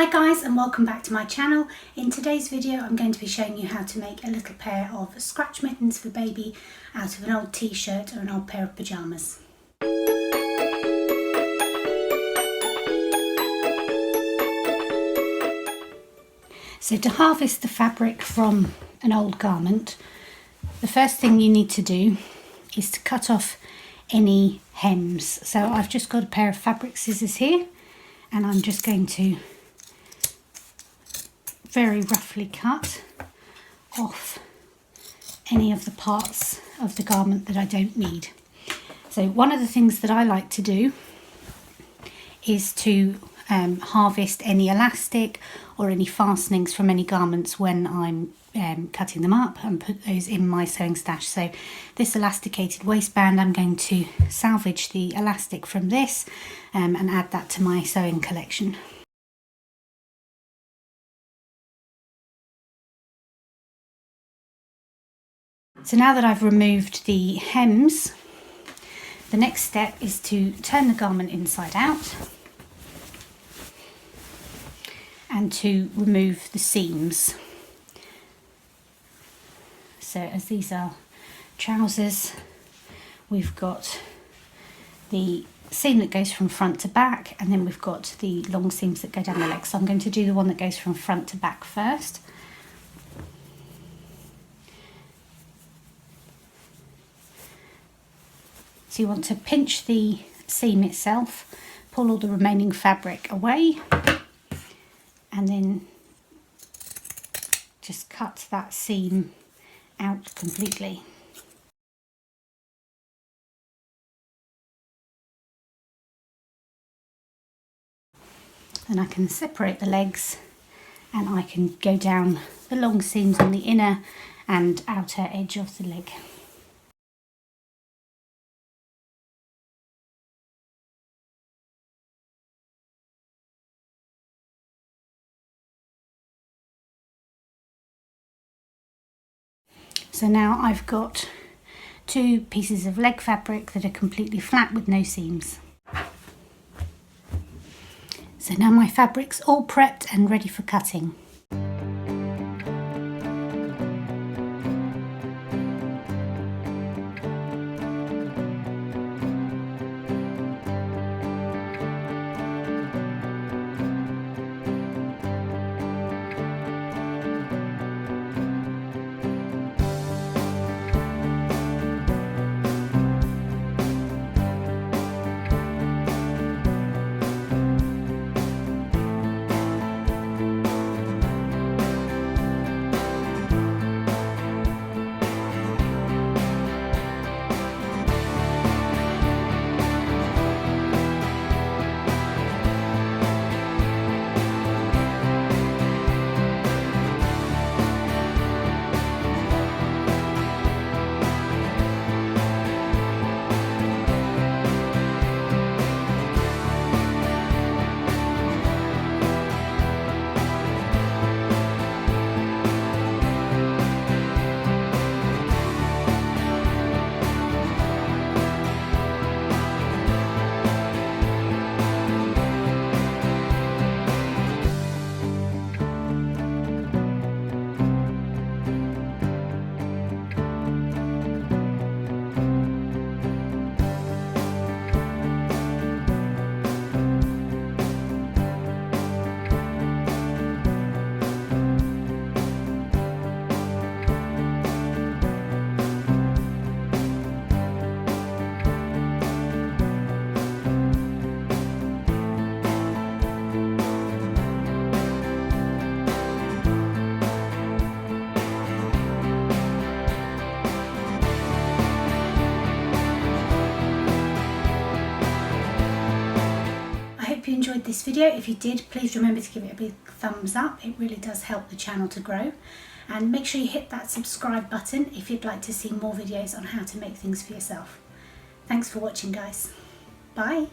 Hi guys, and welcome back to my channel. In today's video I'm going to be showing you how to make a little pair of scratch mittens for baby out of an old t-shirt or an old pair of pyjamas. So to harvest the fabric from an old garment, the first thing you need to do is to cut off any hems. So I've just got a pair of fabric scissors here and I'm just going to very roughly cut off any of the parts of the garment that I don't need. So one of the things that I like to do is to harvest any elastic or any fastenings from any garments when I'm cutting them up and put those in my sewing stash. So this elasticated waistband, I'm going to salvage the elastic from this and add that to my sewing collection. So now that I've removed the hems, the next step is to turn the garment inside out and to remove the seams. So as these are trousers, we've got the seam that goes from front to back, and then we've got the long seams that go down the legs. So I'm going to do the one that goes from front to back first. So you want to pinch the seam itself, pull all the remaining fabric away, and then just cut that seam out completely. Then I can separate the legs and I can go down the long seams on the inner and outer edge of the leg. So now I've got two pieces of leg fabric that are completely flat with no seams. So now my fabric's all prepped and ready for cutting. If you enjoyed this video, if you did, please remember to give it a big thumbs up. It really does help the channel to grow, and make sure you hit that subscribe button if you'd like to see more videos on how to make things for yourself. Thanks for watching guys. Bye.